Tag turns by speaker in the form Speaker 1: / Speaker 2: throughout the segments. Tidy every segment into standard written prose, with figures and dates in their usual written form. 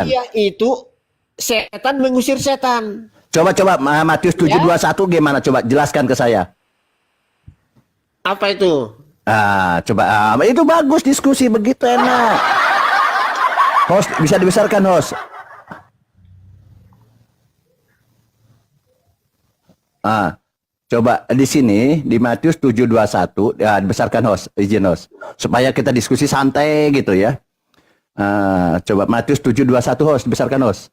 Speaker 1: Dia itu setan mengusir setan.
Speaker 2: Coba Matius 7:21 gimana? Coba jelaskan ke saya.
Speaker 1: Apa itu?
Speaker 2: Coba itu bagus diskusi begitu enak. Host bisa dibesarkan host. Coba di sini di Matius 7:21 dibesarkan host, izin host supaya kita diskusi santai gitu ya. Coba Matius 7:21 host dibesarkan host.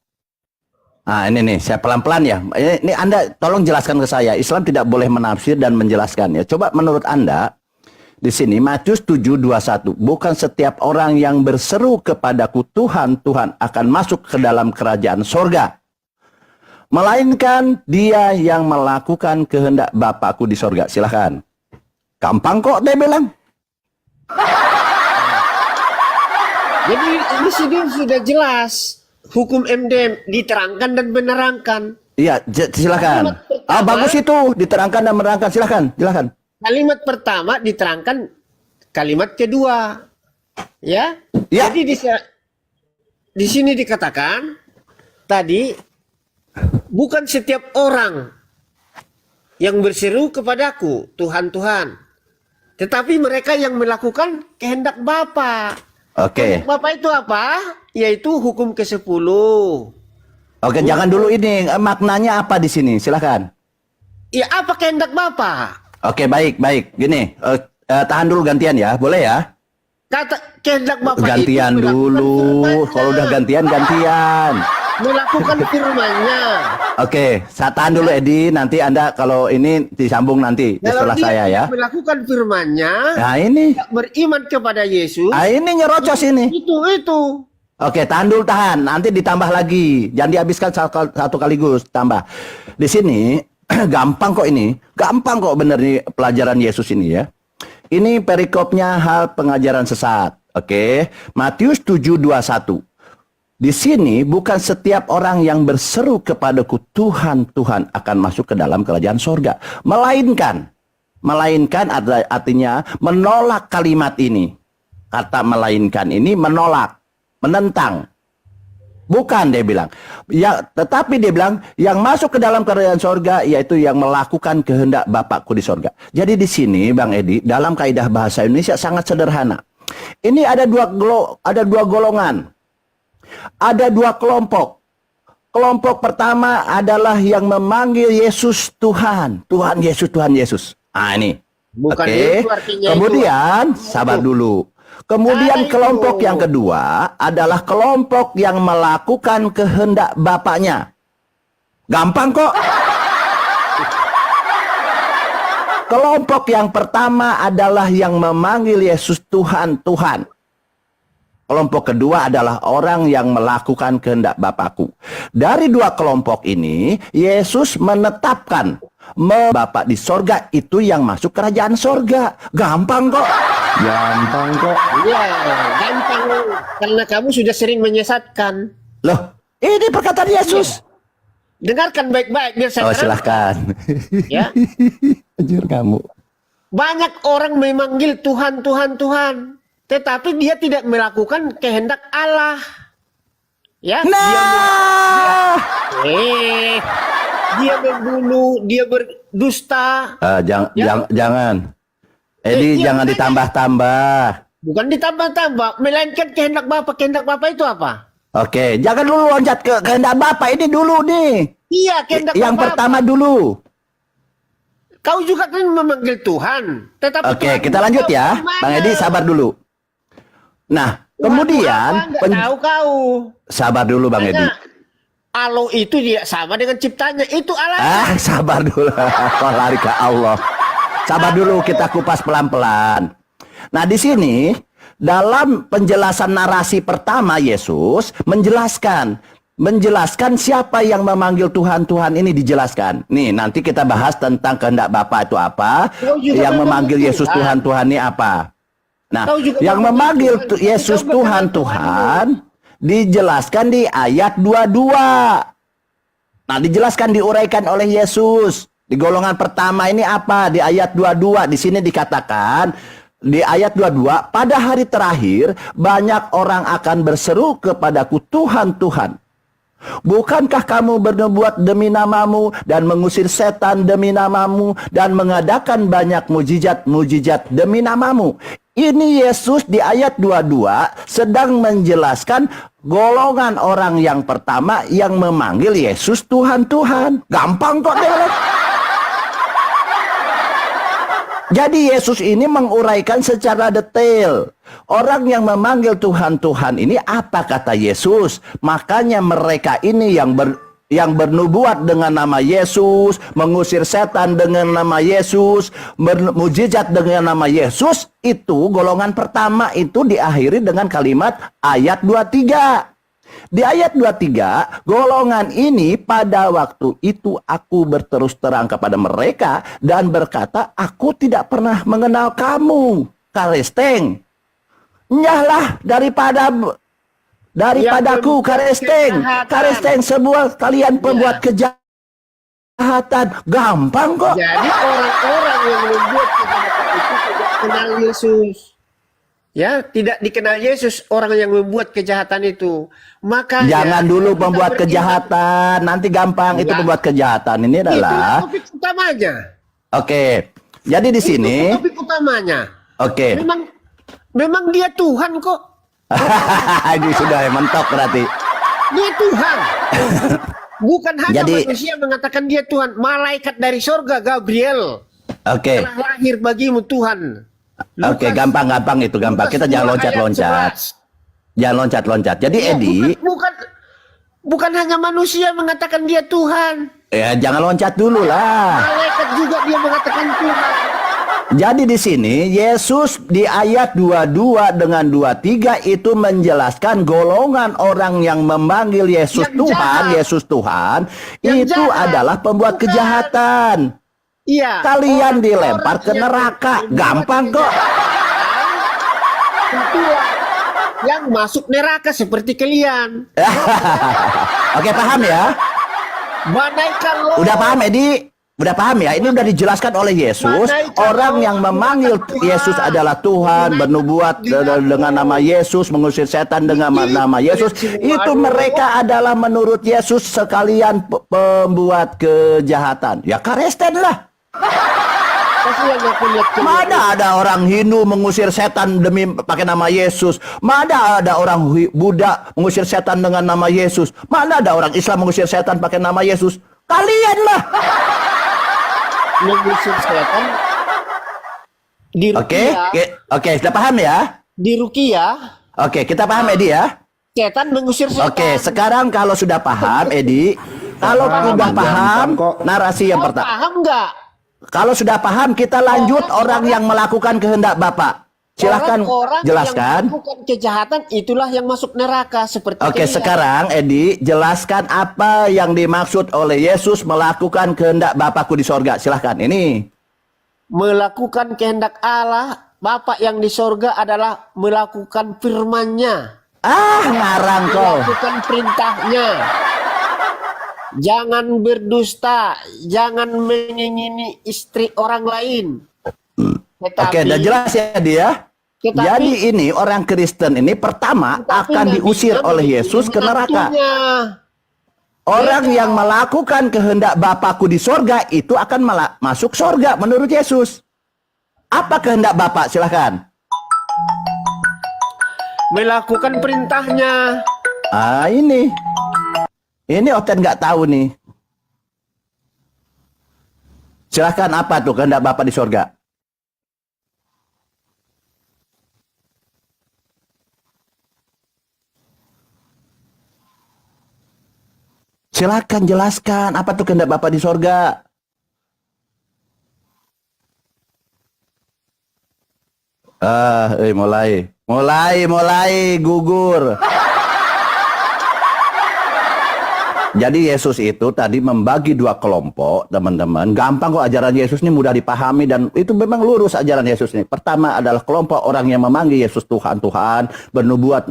Speaker 2: Ini nih saya pelan-pelan ya. Ini Anda tolong jelaskan ke saya. Islam tidak boleh menafsir dan menjelaskan ya. Coba menurut Anda di sini Matius 7:21, bukan setiap orang yang berseru kepadaku Tuhan, Tuhan akan masuk ke dalam kerajaan sorga, melainkan dia yang melakukan kehendak Bapakku di sorga. Silahkan. Gampang kok dia bilang.
Speaker 1: Jadi ini sudah jelas. Hukum MDM diterangkan dan menerangkan.
Speaker 2: Iya, silakan. Bagus itu, diterangkan dan menerangkan. Silakan.
Speaker 1: Kalimat pertama diterangkan, kalimat kedua. Ya. Jadi di sini dikatakan tadi bukan setiap orang yang berseru kepadaku, Tuhan, Tuhan. Tetapi mereka yang melakukan kehendak Bapa.
Speaker 2: Oke.
Speaker 1: Bapak itu apa? Yaitu hukum ke-10.
Speaker 2: Oke, jangan dulu ini. Maknanya apa di sini? Silakan.
Speaker 1: Ya, apa kehendak Bapak?
Speaker 2: Oke, baik. Gini, tahan dulu gantian ya. Boleh ya?
Speaker 1: Kata kehendak Bapak
Speaker 2: gantian
Speaker 1: itu
Speaker 2: dulu. Kalau udah gantian.
Speaker 1: Melakukan firman-Nya.
Speaker 2: Oke, saya tahan dulu Edi. Nanti Anda kalau ini disambung nanti setelah saya ya.
Speaker 1: Melakukan firman-Nya.
Speaker 2: Nah ini.
Speaker 1: Beriman kepada Yesus.
Speaker 2: Nah ini nyerocos ini.
Speaker 1: Itu.
Speaker 2: Oke, tahan dulu. Nanti ditambah lagi. Jangan dihabiskan satu kaligus. Tambah. Di sini gampang kok ini. Gampang kok bener nih pelajaran Yesus ini ya. Ini perikopnya hal pengajaran sesat. Oke. Matius 7:21. Di sini bukan setiap orang yang berseru kepadaku Tuhan, Tuhan akan masuk ke dalam kerajaan sorga. Melainkan artinya menolak kalimat ini. Kata melainkan ini menolak, menentang. Bukan dia bilang. Ya, tetapi dia bilang yang masuk ke dalam kerajaan sorga yaitu yang melakukan kehendak Bapakku di sorga. Jadi di sini Bang Edi, dalam kaidah bahasa Indonesia sangat sederhana. Ini ada dua golongan. Ada dua kelompok. Kelompok pertama adalah yang memanggil Yesus Tuhan. Tuhan Yesus. Ini. Oke. Kemudian, sabar dulu. Kemudian kelompok yang kedua adalah kelompok yang melakukan kehendak Bapaknya. Gampang kok. Kelompok yang pertama adalah yang memanggil Yesus Tuhan. Kelompok kedua adalah orang yang melakukan kehendak Bapakku. Dari dua kelompok ini, Yesus menetapkan Bapak di sorga itu yang masuk kerajaan sorga. Gampang kok.
Speaker 1: Ya, gampang. Karena kamu sudah sering menyesatkan.
Speaker 2: Loh, ini perkataan Yesus.
Speaker 1: Dengarkan baik-baik biar saya
Speaker 2: silahkan.
Speaker 1: Ya.
Speaker 2: Anjir kamu.
Speaker 1: Banyak orang memanggil Tuhan. Tetapi dia tidak melakukan kehendak Allah. Ya, dia membunuh, dia berdusta.
Speaker 2: Jangan. Edi jangan ditambah-tambah.
Speaker 1: Bukan ditambah-tambah, melainkan kehendak Bapak itu apa?
Speaker 2: Oke, jangan dulu loncat ke kehendak Bapak ini dulu nih.
Speaker 1: Iya, kehendak
Speaker 2: yang
Speaker 1: Bapak.
Speaker 2: Pertama dulu.
Speaker 1: Kau juga kan memanggil Tuhan. Tetapi
Speaker 2: Oke, kita lanjut ya. Bang Edi sabar dulu. Nah, kemudian
Speaker 1: tahu kau.
Speaker 2: Sabar dulu Bang Edi.
Speaker 1: Allah itu tidak sama dengan ciptanya. Itu Allah.
Speaker 2: Sabar dulu. Kau lari ke Allah. Sabar dulu, kita kupas pelan-pelan. Nah, di sini dalam penjelasan narasi pertama Yesus menjelaskan siapa yang memanggil Tuhan ini dijelaskan. Nih, nanti kita bahas tentang kehendak Bapa itu apa, yang memanggil Yesus Tuhan ini apa. Nah, yang memanggil Yesus Tuhan dijelaskan di ayat 22. Nah, dijelaskan diuraikan oleh Yesus. Di golongan pertama ini apa? Di ayat 22 di sini dikatakan di ayat 22, pada hari terakhir banyak orang akan berseru kepadaku, Tuhan, Tuhan, bukankah kamu bernubuat demi namamu dan mengusir setan demi namamu dan mengadakan banyak mujizat-mujizat demi namamu? Ini Yesus di ayat 22 sedang menjelaskan golongan orang yang pertama yang memanggil Yesus Tuhan, Tuhan. Gampang kok deh. Jadi Yesus ini menguraikan secara detail. Orang yang memanggil Tuhan, Tuhan ini apa kata Yesus? Makanya mereka ini yang bernubuat dengan nama Yesus, mengusir setan dengan nama Yesus, bermujizat dengan nama Yesus, itu golongan pertama itu diakhiri dengan kalimat ayat 23. Di ayat 23, golongan ini pada waktu itu aku berterus terang kepada mereka dan berkata, aku tidak pernah mengenal kamu, Karesteng. Nyahlah daripadaku, Karesteng. Karesteng, sebuah kalian pembuat kejahatan. Gampang kok.
Speaker 1: Jadi orang-orang yang membuat kejahatan itu tidak kenal Yesus. Ya, tidak dikenal Yesus orang yang membuat kejahatan itu. Maka
Speaker 2: jangan dulu membuat kejahatan, nanti gampang itu membuat kejahatan. Ini adalah
Speaker 1: topik utamanya.
Speaker 2: Oke. Jadi di sini
Speaker 1: topik utamanya.
Speaker 2: Oke.
Speaker 1: Memang dia Tuhan kok.
Speaker 2: Ini sudah mentok berarti.
Speaker 1: Dia Tuhan. Bukan hanya
Speaker 2: Jadi,
Speaker 1: manusia mengatakan dia Tuhan, malaikat dari surga Gabriel.
Speaker 2: Oke.
Speaker 1: Telah lahir bagimu Tuhan.
Speaker 2: Oke, gampang itu gampang. Kita jangan loncat-loncat. Jangan loncat-loncat. Jadi
Speaker 1: Ya,
Speaker 2: Edi,
Speaker 1: bukan hanya manusia mengatakan dia Tuhan.
Speaker 2: ya jangan loncat dulu lah.
Speaker 1: Malaikat juga dia mengatakan Tuhan.
Speaker 2: Jadi di sini Yesus di ayat 22 dengan 23 itu menjelaskan golongan orang yang memanggil Yesus
Speaker 1: Yang
Speaker 2: Tuhan,
Speaker 1: jahat.
Speaker 2: Yesus Tuhan,
Speaker 1: Yang
Speaker 2: itu
Speaker 1: jahat.
Speaker 2: adalah pembuat
Speaker 1: Bukan.
Speaker 2: kejahatan.
Speaker 1: Iya.
Speaker 2: Kalian dilempar ke neraka. Gampang kok.
Speaker 1: Tentulah yang masuk neraka seperti kalian.
Speaker 2: Oke, paham ya?
Speaker 1: Manaikan lo.
Speaker 2: Udah paham, Edi? Udah paham ya? Ini udah dijelaskan oleh Yesus. Orang yang memanggil Yesus adalah Tuhan, bernubuat dengan nama Yesus, mengusir setan dengan nama Yesus. Itu mereka adalah menurut Yesus sekalian pembuat kejahatan. Ya Karesten lah.
Speaker 1: Kasihan aku lihat kalian.
Speaker 2: Mana ada orang Hindu mengusir setan demi pakai nama Yesus? Mana ada orang Buddha mengusir setan dengan nama Yesus? Mana ada orang Islam mengusir setan pakai nama Yesus? Kalian lah.
Speaker 1: Mengusir setan di Rukia.
Speaker 2: Oke, sudah paham ya?
Speaker 1: Di Rukia,
Speaker 2: Oke, kita paham Edi ya?
Speaker 1: setan mengusir setan.
Speaker 2: Oke, sekarang kalau sudah paham Edi, kalau sudah paham narasi yang pertama.
Speaker 1: Paham nggak?
Speaker 2: Kalau sudah paham kita lanjut orang yang melakukan kehendak Bapak. Silahkan
Speaker 1: Orang-orang
Speaker 2: jelaskan.
Speaker 1: yang melakukan kejahatan itulah yang masuk neraka seperti
Speaker 2: Oke,
Speaker 1: kalian.
Speaker 2: sekarang Edi jelaskan apa yang dimaksud oleh Yesus melakukan kehendak Bapakku di sorga. Silahkan, ini.
Speaker 1: Melakukan kehendak Allah, Bapa yang di sorga adalah melakukan firman-Nya.
Speaker 2: Ngarang kau.
Speaker 1: Melakukan perintahnya. Jangan berdusta, jangan mengingini istri orang lain.
Speaker 2: Oke, udah jelas ya dia. Jadi ini orang Kristen ini pertama akan diusir oleh Yesus ke neraka. Orang yang melakukan kehendak Bapakku di sorga itu akan masuk sorga menurut Yesus. Apa kehendak Bapak? Silahkan.
Speaker 1: Melakukan perintahnya.
Speaker 2: Ini. Ini Oten nggak tahu nih. Silahkan, apa tuh kehendak Bapak di sorga? Silakan jelaskan apa tuh kehendak Bapak di sorga. Mulai gugur. Jadi Yesus itu tadi membagi dua kelompok, teman-teman. Gampang kok ajaran Yesus ini, mudah dipahami dan itu memang lurus ajaran Yesus ini. Pertama adalah kelompok orang yang memanggil Yesus Tuhan, bernubuat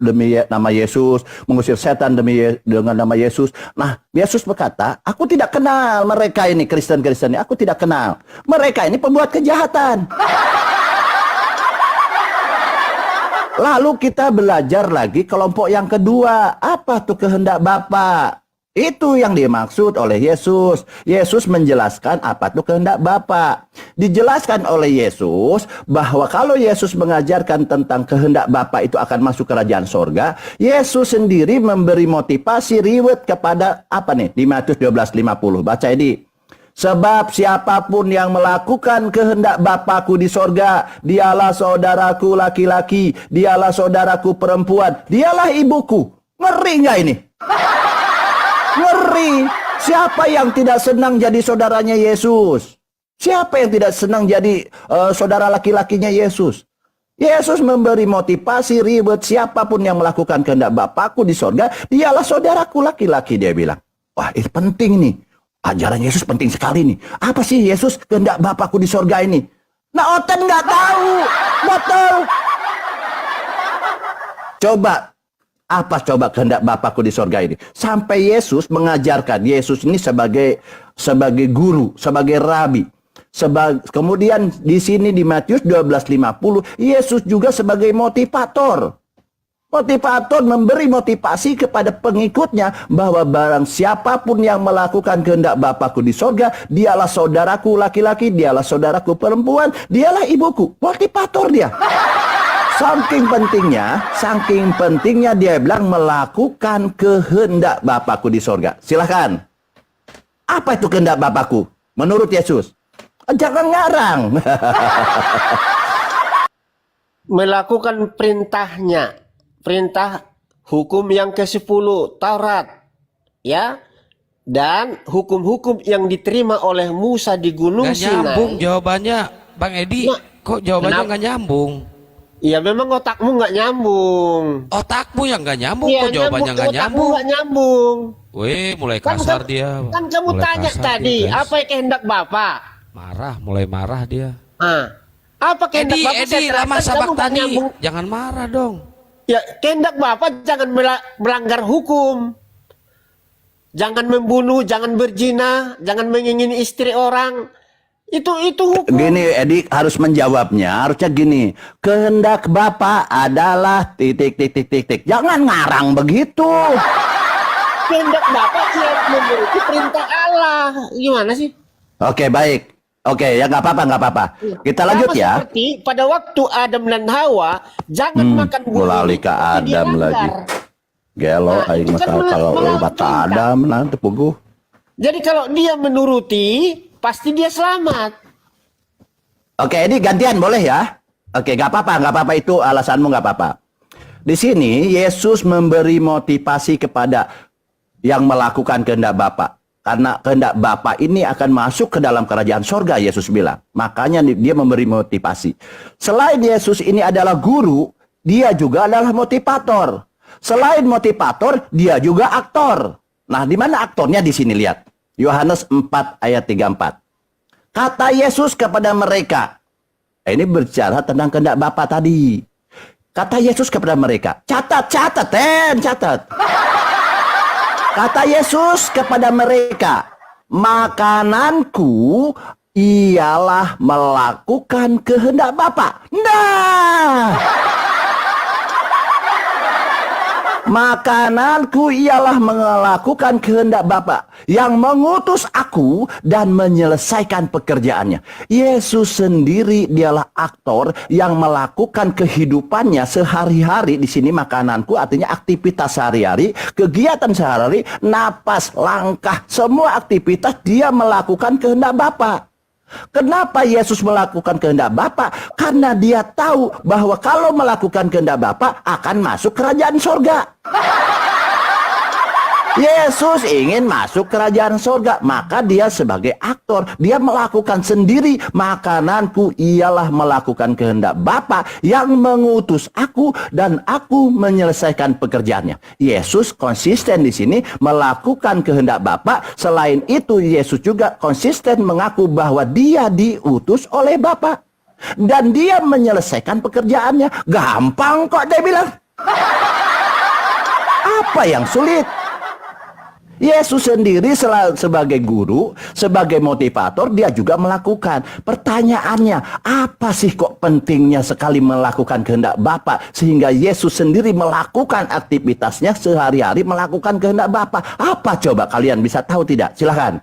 Speaker 2: demi nama Yesus, mengusir setan dengan nama Yesus. Nah, Yesus berkata, aku tidak kenal mereka ini, Kristen-Kristen ini, aku tidak kenal. Mereka ini pembuat kejahatan. Lalu kita belajar lagi kelompok yang kedua. Apa tuh kehendak Bapa? Itu yang dimaksud oleh Yesus. Yesus menjelaskan apa itu kehendak Bapa. Dijelaskan oleh Yesus bahwa kalau Yesus mengajarkan tentang kehendak Bapa itu akan masuk kerajaan sorga, Yesus sendiri memberi motivasi reward kepada apa nih? Di Matius 12:50. Baca ini. Sebab siapapun yang melakukan kehendak Bapakku di sorga, dialah saudaraku laki-laki, dialah saudaraku perempuan, dialah ibuku. Ngeri nggak ini? Ngeri. Siapa yang tidak senang jadi saudaranya Yesus? Siapa yang tidak senang jadi saudara laki-lakinya Yesus? Yesus memberi motivasi reward siapapun yang melakukan kehendak Bapakku di sorga, dialah saudaraku laki-laki, dia bilang. Wah, ini penting nih. Ajaran Yesus penting sekali nih. Apa sih Yesus kehendak Bapakku di sorga ini? Nah, Oten nggak tahu. Betul. Coba. Apa coba kehendak Bapakku di sorga ini? Sampai Yesus mengajarkan. Yesus ini sebagai guru, sebagai rabi. Kemudian di sini di Matius 12:50, Yesus juga sebagai motivator. Motivator memberi motivasi kepada pengikutnya bahwa barang siapapun yang melakukan kehendak Bapakku di sorga, dialah saudaraku laki-laki, dialah saudaraku perempuan, dialah ibuku. Motivator dia. Saking pentingnya dia bilang melakukan kehendak Bapakku di sorga. Silahkan. Apa itu kehendak Bapakku? Menurut Yesus. Jangan ngarang.
Speaker 1: Melakukan perintahnya. Perintah hukum yang ke-10 Taurat, ya, dan hukum-hukum yang diterima oleh Musa di Gunung
Speaker 3: Nggak
Speaker 1: Sinai.
Speaker 3: nyambung jawabannya, Bang Edi.
Speaker 1: Nah,
Speaker 3: Kok jawabannya
Speaker 1: kenapa?
Speaker 3: nggak nyambung?
Speaker 1: Iya, memang otakmu nggak nyambung.
Speaker 3: Otakmu yang nggak nyambung,
Speaker 1: Iya,
Speaker 3: kok jawabannya nggak
Speaker 1: otakmu
Speaker 3: nyambung?
Speaker 1: nggak nyambung.
Speaker 3: Wih, mulai
Speaker 1: Kan
Speaker 3: kasar
Speaker 1: kamu-
Speaker 3: dia.
Speaker 1: Kan kamu
Speaker 3: Mulai
Speaker 1: tanya
Speaker 3: kasar
Speaker 1: tadi,
Speaker 3: dia, guys.
Speaker 1: apa yang kehendak Bapak?
Speaker 3: Mulai marah dia.
Speaker 1: Apa kehendak
Speaker 3: Edi,
Speaker 1: Bapak? Saya
Speaker 3: Edi, lama
Speaker 1: terangkan,
Speaker 3: sabak
Speaker 1: kamu nggak
Speaker 3: tadi.
Speaker 1: nyambung.
Speaker 3: Jangan marah dong.
Speaker 1: Ya, kehendak Bapak jangan melanggar hukum. Jangan membunuh, jangan berzina, jangan mengingini istri orang. Itu hukum.
Speaker 2: Gini, Edi harus menjawabnya. Harusnya gini. Kehendak Bapa adalah titik. Jangan ngarang begitu.
Speaker 1: Kehendak Bapak yang menuruti perintah Allah. Gimana sih?
Speaker 2: Oke, baik. Oke, ya nggak apa-apa. Kita lanjut
Speaker 1: Sama
Speaker 2: ya.
Speaker 1: seperti pada waktu Adam dan Hawa jangan makan buah
Speaker 2: Mulai ke
Speaker 1: itu, dia
Speaker 2: Adam
Speaker 1: langgar.
Speaker 2: lagi. Gelo
Speaker 1: Nah,
Speaker 2: aing
Speaker 1: itu kan
Speaker 2: mah kalau
Speaker 1: melawan
Speaker 2: bata
Speaker 1: perintah.
Speaker 2: Adam nanti puguh.
Speaker 1: Jadi kalau dia menuruti, pasti dia selamat.
Speaker 2: Oke, ini gantian boleh ya? Oke, nggak apa-apa itu alasanmu nggak apa-apa. Di sini Yesus memberi motivasi kepada yang melakukan kehendak Bapa. Karena kehendak Bapa ini akan masuk ke dalam kerajaan sorga, Yesus bilang. Makanya dia memberi motivasi. Selain Yesus ini adalah guru, dia juga adalah motivator. Selain motivator, dia juga aktor. Nah, di mana aktornya di sini lihat. Yohanes 4 ayat 34. Kata Yesus kepada mereka. Ini berbicara tentang kehendak Bapa tadi. Kata Yesus kepada mereka. Catat. Kata Yesus kepada mereka, makananku ialah melakukan kehendak Bapa. Nah, makananku ialah melakukan kehendak Bapa yang mengutus aku dan menyelesaikan pekerjaannya. Yesus sendiri dialah aktor yang melakukan kehidupannya sehari-hari. Di sini makananku artinya aktivitas sehari-hari, kegiatan sehari-hari, napas, langkah, semua aktivitas dia melakukan kehendak Bapa. Kenapa Yesus melakukan kehendak Bapa? Karena dia tahu bahwa kalau melakukan kehendak Bapa akan masuk kerajaan sorga. Yesus ingin masuk kerajaan sorga, maka dia sebagai aktor, dia melakukan sendiri. Makananku ialah melakukan kehendak Bapa yang mengutus aku dan aku menyelesaikan pekerjaannya. Yesus konsisten di sini melakukan kehendak Bapa. Selain itu, Yesus juga konsisten mengaku bahwa dia diutus oleh Bapa dan dia menyelesaikan pekerjaannya. Gampang kok dia bilang. Apa yang sulit? Yesus sendiri sebagai guru, sebagai motivator, dia juga melakukan. Pertanyaannya, apa sih kok pentingnya sekali melakukan kehendak Bapa sehingga Yesus sendiri melakukan aktivitasnya sehari-hari melakukan kehendak Bapa? Apa coba kalian bisa tahu tidak? Silahkan.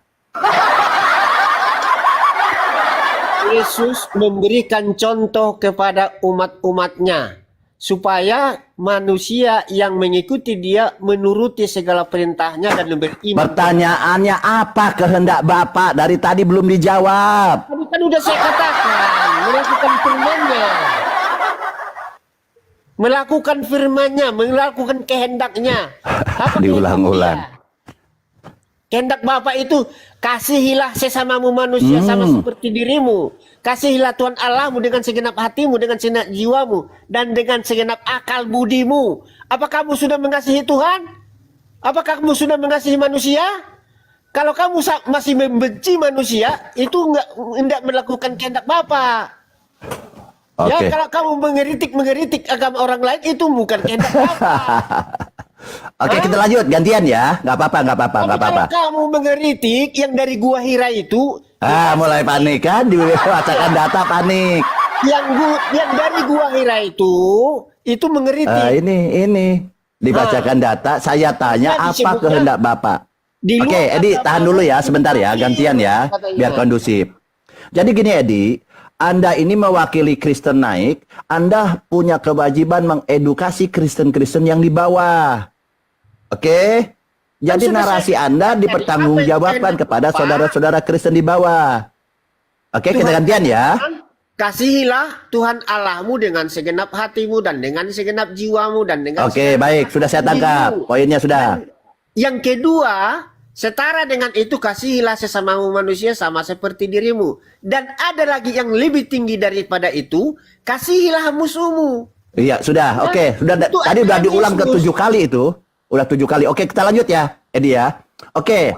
Speaker 1: Yesus memberikan contoh kepada umat-umatnya supaya manusia yang mengikuti dia menuruti segala perintahnya dan beriman.
Speaker 2: Pertanyaannya, apa kehendak Bapa? Dari tadi belum dijawab.
Speaker 1: Tadi kan udah saya katakan, melakukan firman-Nya. Melakukan firman-Nya, melakukan kehendaknya. Apa
Speaker 2: Diulang-ulang.
Speaker 1: kehendak dia? Kehendak Bapa itu, kasihilah sesamamu manusia sama seperti dirimu. Kasihilah Tuhan Allahmu dengan segenap hatimu, dengan segenap jiwamu, dan dengan segenap akal budimu. Apa kamu sudah mengasihi Tuhan? Apakah kamu sudah mengasihi manusia? Kalau kamu masih membenci manusia, itu enggak melakukan kehendak Bapa. Ya,
Speaker 2: Oke.
Speaker 1: kalau kamu mengeritik agama orang lain, itu bukan kehendak Bapa.
Speaker 2: Oke, kita lanjut gantian ya. Nggak apa-apa.
Speaker 1: Tapi kalau kamu mengeritik yang dari Gua Hira itu,
Speaker 2: Mulai panik kan, dibacakan data panik.
Speaker 1: yang dari Gua Hira itu mengeritik.
Speaker 2: Ini dibacakan data. Saya tanya
Speaker 1: Nah,
Speaker 2: apa
Speaker 1: disebutnya
Speaker 2: kehendak Bapak.
Speaker 1: di luar
Speaker 2: Oke, Edi,
Speaker 1: kata
Speaker 2: tahan dulu ya sebentar ya, gantian ya,
Speaker 1: katanya.
Speaker 2: biar kondusif. Jadi gini Edi, Anda ini mewakili Kristen Naik, Anda punya kewajiban mengedukasi Kristen-Kristen yang di bawah. Oke? Jadi
Speaker 1: sudah
Speaker 2: narasi
Speaker 1: saya-
Speaker 2: Anda
Speaker 1: Jadi,
Speaker 2: dipertanggungjawabkan
Speaker 1: apa yang
Speaker 2: kepada
Speaker 1: Bapak-
Speaker 2: saudara-saudara Kristen di bawah. Oke, kita gantian ya.
Speaker 1: Kasihilah Tuhan Allahmu dengan segenap hatimu dan dengan segenap jiwamu dan dengan
Speaker 2: Oke,
Speaker 1: segenap
Speaker 2: baik, sudah saya tangkap.
Speaker 1: hatimu.
Speaker 2: Poinnya sudah.
Speaker 1: Yang kedua, setara dengan itu kasihilah sesamamu manusia sama seperti dirimu. Dan ada lagi yang lebih tinggi daripada itu, kasihilah musuhmu.
Speaker 2: Iya, sudah. Oke, sudah.
Speaker 1: itu
Speaker 2: Tadi udah
Speaker 1: adalah
Speaker 2: diulang ke
Speaker 1: Yesus.
Speaker 2: 7 kali itu. Udah 7 kali. Oke, kita lanjut ya, Edi ya. Oke.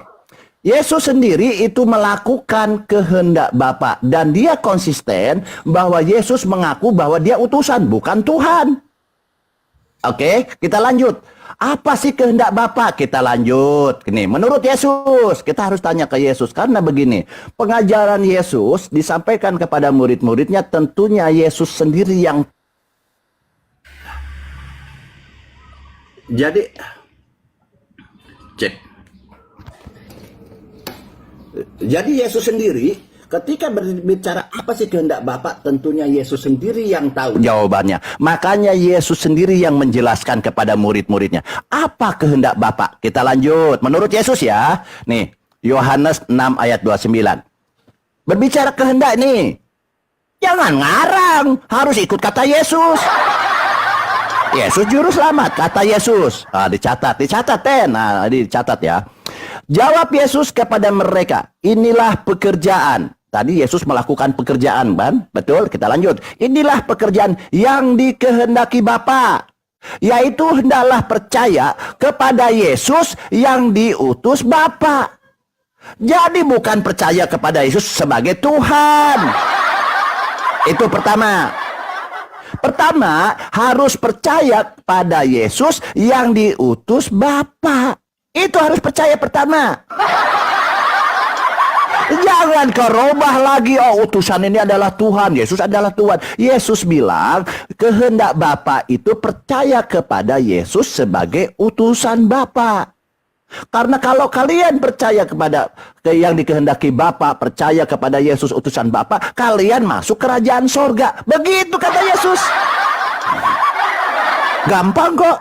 Speaker 2: Yesus sendiri itu melakukan kehendak Bapa dan dia konsisten bahwa Yesus mengaku bahwa dia utusan, bukan Tuhan. Oke, kita lanjut. Apa sih kehendak Bapa? Kita lanjut. Ini menurut Yesus, kita harus tanya ke Yesus karena begini, pengajaran Yesus disampaikan kepada murid-muridnya, tentunya Yesus sendiri yang jadi cek. Jadi Yesus sendiri ketika berbicara apa sih kehendak Bapa, tentunya Yesus sendiri yang tahu jawabannya. Makanya Yesus sendiri yang menjelaskan kepada murid-muridnya. Apa kehendak Bapa? Kita lanjut. Menurut Yesus ya. Nih, Yohanes 6 ayat 29. Berbicara kehendak nih. Jangan ngarang. Harus ikut kata Yesus. Yesus juru selamat, kata Yesus. Dicatat Ten. Dicatat ya. Jawab Yesus kepada mereka, inilah pekerjaan. Tadi Yesus melakukan pekerjaan, Ban. Betul, kita lanjut. Inilah pekerjaan yang dikehendaki Bapa, yaitu hendaklah percaya kepada Yesus yang diutus Bapa. Jadi bukan percaya kepada Yesus sebagai Tuhan. Itu pertama. Pertama, harus percaya pada Yesus yang diutus Bapa. Itu harus percaya pertama. Jangan kau robah lagi, oh utusan ini adalah Tuhan, Yesus adalah Tuhan. Yesus bilang, kehendak Bapa itu percaya kepada Yesus sebagai utusan Bapa. Karena kalau kalian percaya kepada yang dikehendaki Bapa, percaya kepada Yesus utusan Bapa, kalian masuk kerajaan sorga. Begitu kata Yesus. Gampang kok.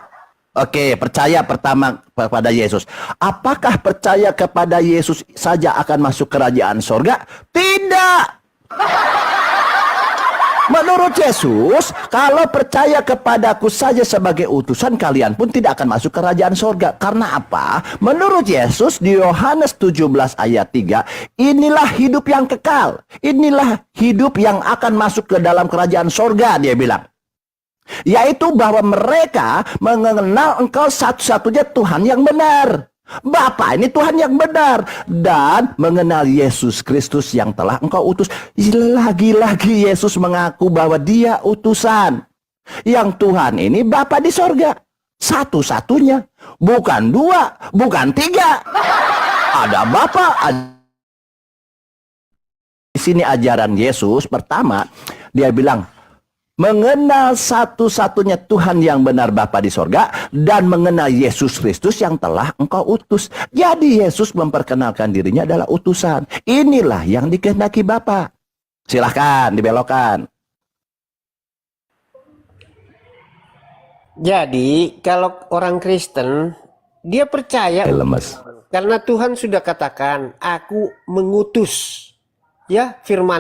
Speaker 2: Oke, percaya pertama kepada Yesus. Apakah percaya kepada Yesus saja akan masuk kerajaan sorga? Tidak. Menurut Yesus, kalau percaya kepadaku saja sebagai utusan, kalian pun tidak akan masuk kerajaan sorga. Karena apa? Menurut Yesus di Yohanes 17 ayat 3, inilah hidup yang kekal. Inilah hidup yang akan masuk ke dalam kerajaan sorga, dia bilang. Yaitu bahwa mereka mengenal engkau satu-satunya Tuhan yang benar. Bapa ini Tuhan yang benar. Dan mengenal Yesus Kristus yang telah engkau utus. Lagi-lagi Yesus mengaku bahwa dia utusan. Yang Tuhan ini Bapa di sorga. Satu-satunya. Bukan dua, bukan tiga. Ada Bapa. Di sini ajaran Yesus pertama, dia bilang, mengenal satu-satunya Tuhan yang benar Bapa di sorga, dan mengenal Yesus Kristus yang telah engkau utus. Jadi Yesus memperkenalkan dirinya adalah utusan. Inilah yang dikehendaki Bapa. Silahkan dibelokkan.
Speaker 1: Jadi kalau orang Kristen dia percaya
Speaker 2: Lemes.
Speaker 1: karena Tuhan sudah katakan, aku mengutus ya firman